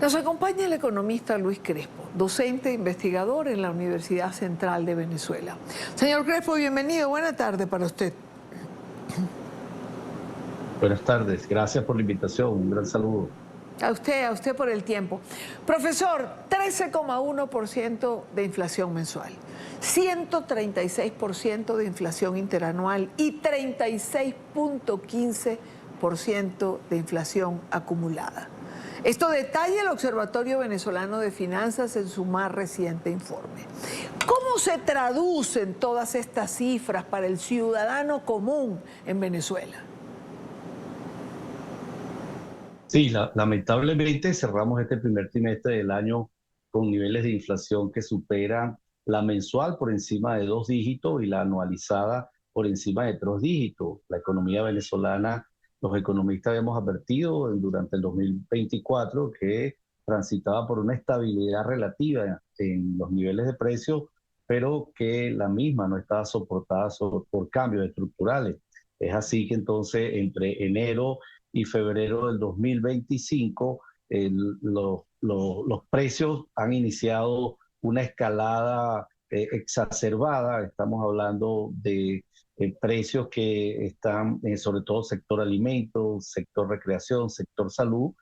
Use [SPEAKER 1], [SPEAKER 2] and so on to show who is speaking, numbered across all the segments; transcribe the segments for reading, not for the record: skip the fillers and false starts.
[SPEAKER 1] Nos acompaña el economista Luis Crespo, docente e investigador en la Universidad Central de Venezuela. Señor Crespo, bienvenido. Buena tarde para usted.
[SPEAKER 2] Buenas tardes, gracias por la invitación, un gran saludo.
[SPEAKER 1] A usted por el tiempo. Profesor, 13,1% de inflación mensual, 136% de inflación interanual y 36,15% de inflación acumulada. Esto detalla el Observatorio Venezolano de Finanzas en su más reciente informe. ¿Cómo se traducen todas estas cifras para el ciudadano común en Venezuela?
[SPEAKER 2] Sí, lamentablemente cerramos este primer trimestre del año con niveles de inflación que superan la mensual por encima de 2 dígitos y la anualizada por encima de 3 dígitos. La economía venezolana, los economistas habíamos advertido durante el 2024 que transitaba por una estabilidad relativa en los niveles de precios, pero que la misma no estaba soportada por cambios estructurales. Es así que entonces entre enero y febrero del 2025, los precios han iniciado una escalada exacerbada. Estamos hablando de precios que están, sobre todo sector alimentos, sector recreación, sector salud,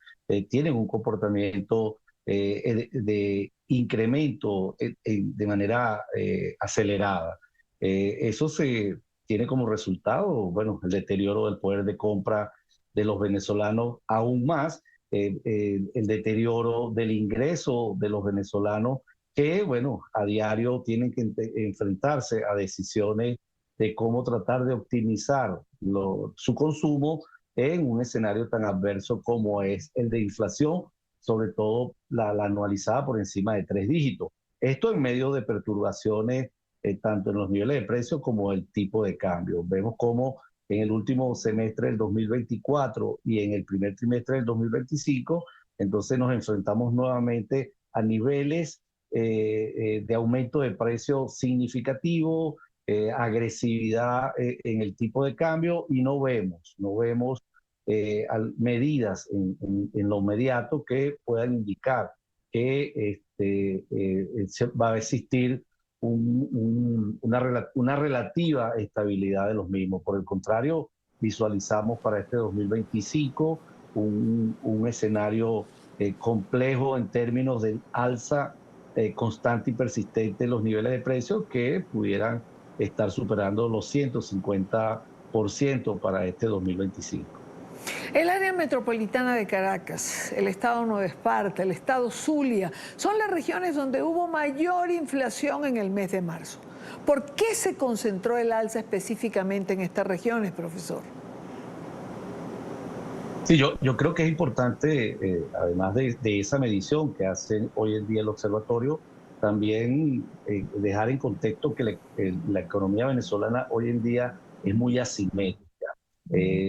[SPEAKER 2] tienen un comportamiento de incremento de manera acelerada. Eso se tiene como resultado, bueno, el deterioro del poder de compra de los venezolanos, aún más el deterioro del ingreso de los venezolanos que, bueno, a diario tienen que enfrentarse a decisiones de cómo tratar de optimizar su consumo en un escenario tan adverso como es el de inflación, sobre todo la anualizada por encima de 3 dígitos. Esto en medio de perturbaciones tanto en los niveles de precios como el tipo de cambio. Vemos cómo en el último semestre del 2024 y en el primer trimestre del 2025, entonces nos enfrentamos nuevamente a niveles de aumento de precios significativo, agresividad en el tipo de cambio y no vemos medidas en lo inmediato que puedan indicar que va a existir una relativa estabilidad de los mismos. Por el contrario, visualizamos para este 2025 un escenario complejo en términos de alza constante y persistente en los niveles de precios que pudieran estar superando los 150% para este 2025.
[SPEAKER 1] El área metropolitana de Caracas, el estado Nueva Esparta, el estado Zulia, son las regiones donde hubo mayor inflación en el mes de marzo. ¿Por qué se concentró el alza específicamente en estas regiones, profesor?
[SPEAKER 2] Sí, yo creo que es importante, además de esa medición que hace hoy en día el observatorio, también dejar en contexto que la economía venezolana hoy en día es muy asimétrica.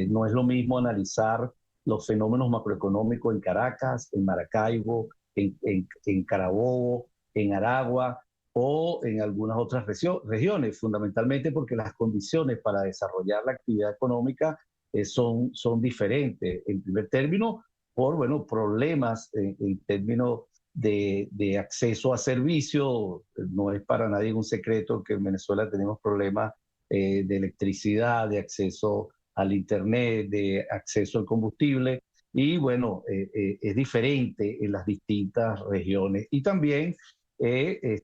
[SPEAKER 2] No es lo mismo analizar los fenómenos macroeconómicos en Caracas, en Maracaibo, en Carabobo, en Aragua o en algunas otras regiones, fundamentalmente porque las condiciones para desarrollar la actividad económica son diferentes. En primer término, por bueno, problemas en términos de acceso a servicios. No es para nadie un secreto que en Venezuela tenemos problemas de electricidad, de acceso al Internet, de acceso al combustible, y bueno, es diferente en las distintas regiones. Y también el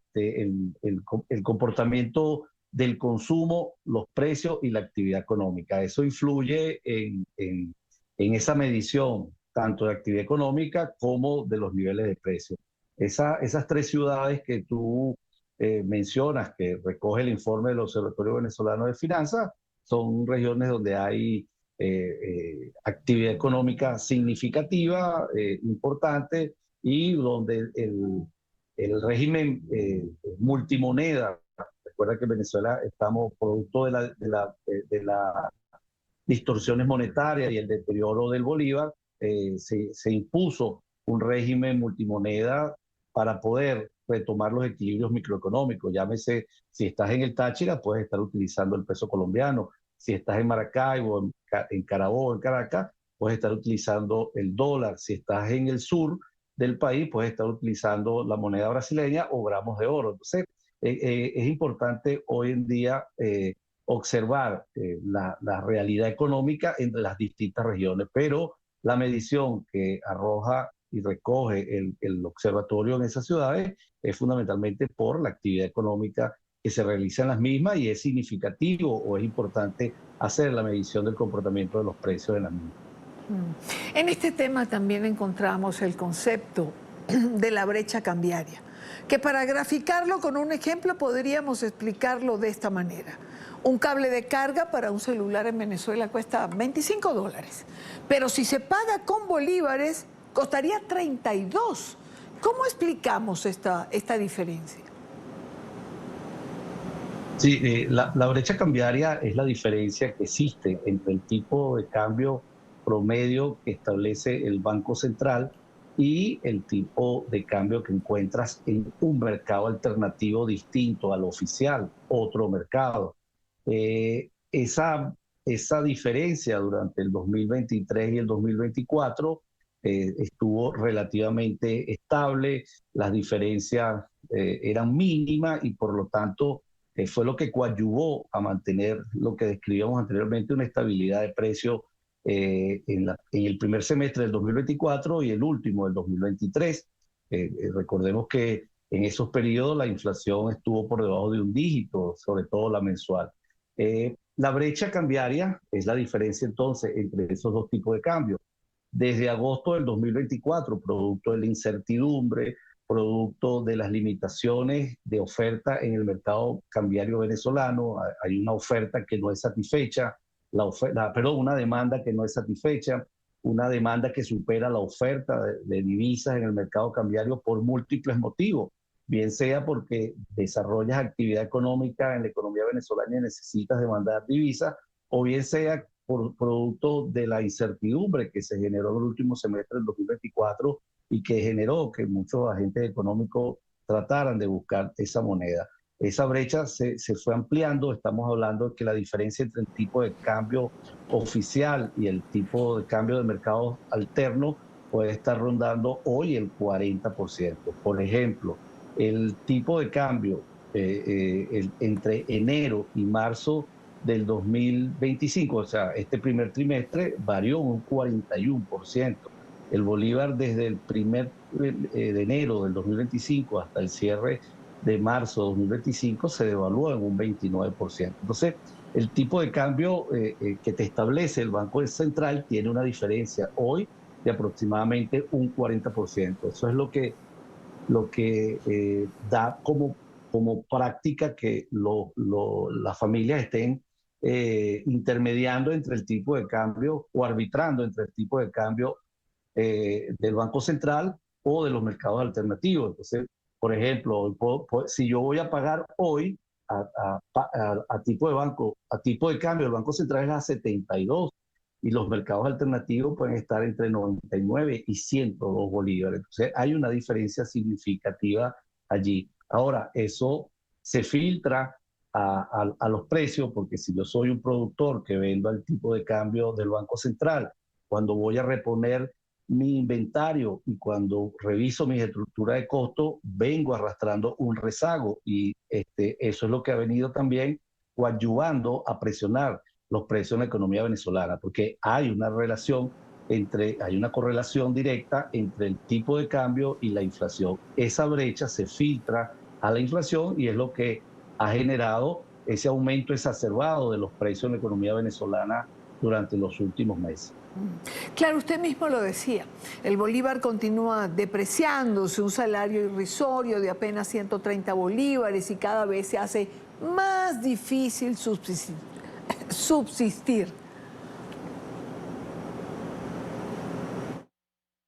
[SPEAKER 2] comportamiento del consumo, los precios y la actividad económica. Eso influye en esa medición, tanto de actividad económica como de los niveles de precios. Esas tres ciudades que tú mencionas, que recoge el informe del Observatorio Venezolano de Finanzas, son regiones donde hay actividad económica significativa, importante, y donde el régimen multimoneda. Recuerda que en Venezuela estamos producto de las distorsiones monetarias y el deterioro del bolívar. Se impuso un régimen multimoneda para poder retomar los equilibrios microeconómicos. Llámese, si estás en el Táchira, puedes estar utilizando el peso colombiano. Si estás en Maracaibo, en Carabobo, en Caracas, puedes estar utilizando el dólar. Si estás en el sur del país puede estar utilizando la moneda brasileña o gramos de oro. Entonces, es importante hoy en día observar la realidad económica entre las distintas regiones, pero la medición que arroja y recoge el observatorio en esas ciudades es fundamentalmente por la actividad económica que se realiza en las mismas, y es significativo o es importante hacer la medición del comportamiento de los precios en las mismas.
[SPEAKER 1] En este tema también encontramos el concepto de la brecha cambiaria, que para graficarlo con un ejemplo podríamos explicarlo de esta manera. Un cable de carga para un celular en Venezuela cuesta $25, pero si se paga con bolívares costaría 32. ¿Cómo explicamos esta diferencia?
[SPEAKER 2] Sí, la brecha cambiaria es la diferencia que existe entre el tipo de cambio promedio que establece el Banco Central y el tipo de cambio que encuentras en un mercado alternativo distinto al oficial, otro mercado. Esa diferencia durante el 2023 y el 2024 estuvo relativamente estable, las diferencias eran mínimas y por lo tanto fue lo que coadyuvó a mantener lo que describíamos anteriormente, una estabilidad de precio en el primer semestre del 2024 y el último del 2023. Recordemos que en esos periodos la inflación estuvo por debajo de un dígito, sobre todo la mensual. La brecha cambiaria es la diferencia entonces entre esos dos tipos de cambio. Desde agosto del 2024, producto de la incertidumbre, producto de las limitaciones de oferta en el mercado cambiario venezolano, hay una oferta que no es satisfecha, una demanda que no es satisfecha, una demanda que supera la oferta de divisas en el mercado cambiario por múltiples motivos, bien sea porque desarrollas actividad económica en la economía venezolana y necesitas demandar divisas, o bien sea por producto de la incertidumbre que se generó en el último semestre del 2024 y que generó que muchos agentes económicos trataran de buscar esa moneda. Esa brecha se fue ampliando. Estamos hablando de que la diferencia entre el tipo de cambio oficial y el tipo de cambio de mercado alterno puede estar rondando hoy el 40%. Por ejemplo, el tipo de cambio entre enero y marzo del 2025, o sea, este primer trimestre, varió un 41%. El bolívar desde el primer de enero del 2025 hasta el cierre de marzo de 2025 se devaluó en un 29%. Entonces, el tipo de cambio que te establece el Banco Central tiene una diferencia hoy de aproximadamente un 40%. Eso es lo que da como práctica que las familias estén intermediando entre el tipo de cambio o arbitrando entre el tipo de cambio del Banco Central o de los mercados alternativos. Entonces, por ejemplo, si yo voy a pagar hoy a tipo de banco, a tipo de cambio, el Banco Central es a 72 y los mercados alternativos pueden estar entre 99 y 102 bolívares. Entonces, hay una diferencia significativa allí. Ahora, eso se filtra a los precios, porque si yo soy un productor que vendo al tipo de cambio del Banco Central, cuando voy a reponer mi inventario y cuando reviso mi estructura de costo, vengo arrastrando un rezago y eso es lo que ha venido también coadyuvando a presionar los precios en la economía venezolana, porque hay una correlación directa entre el tipo de cambio y la inflación. Esa brecha se filtra a la inflación y es lo que ha generado ese aumento exacerbado de los precios en la economía venezolana durante los últimos meses.
[SPEAKER 1] Claro, usted mismo lo decía, el bolívar continúa depreciándose, un salario irrisorio de apenas 130 bolívares y cada vez se hace más difícil subsistir.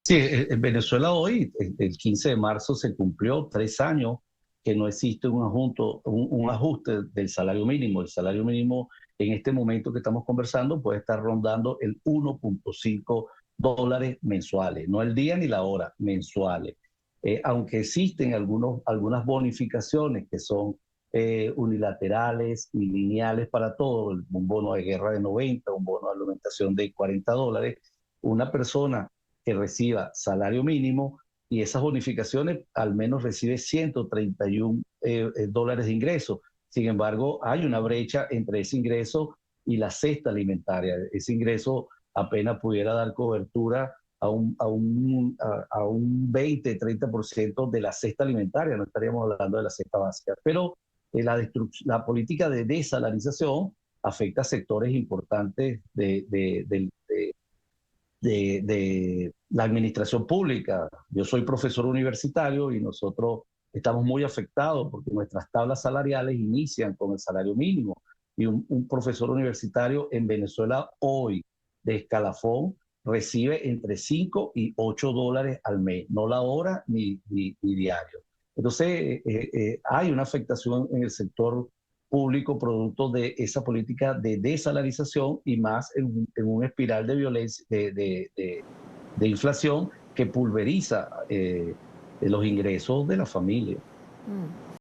[SPEAKER 2] Sí, en Venezuela hoy, el 15 de marzo, se cumplió 3 años que no existe un ajuste del salario mínimo. El salario mínimo en este momento que estamos conversando puede estar rondando el 1.5 dólares mensuales, no el día ni la hora, mensuales. Aunque existen algunas bonificaciones que son unilaterales y lineales para todo, un bono de guerra de 90, un bono de alimentación de 40 dólares, una persona que reciba salario mínimo y esas bonificaciones al menos recibe 131 dólares de ingreso. Sin embargo, hay una brecha entre ese ingreso y la cesta alimentaria. Ese ingreso apenas pudiera dar cobertura a un 20-30% de la cesta alimentaria, no estaríamos hablando de la cesta básica. Pero la política de desalarización afecta a sectores importantes de la administración pública. Yo soy profesor universitario y nosotros estamos muy afectados porque nuestras tablas salariales inician con el salario mínimo. Y un profesor universitario en Venezuela hoy de escalafón recibe entre 5 y 8 dólares al mes, no la hora ni diario. Entonces, hay una afectación en el sector público producto de esa política de desalarización y más en una espiral de violencia, de inflación que pulveriza los ingresos de la familia.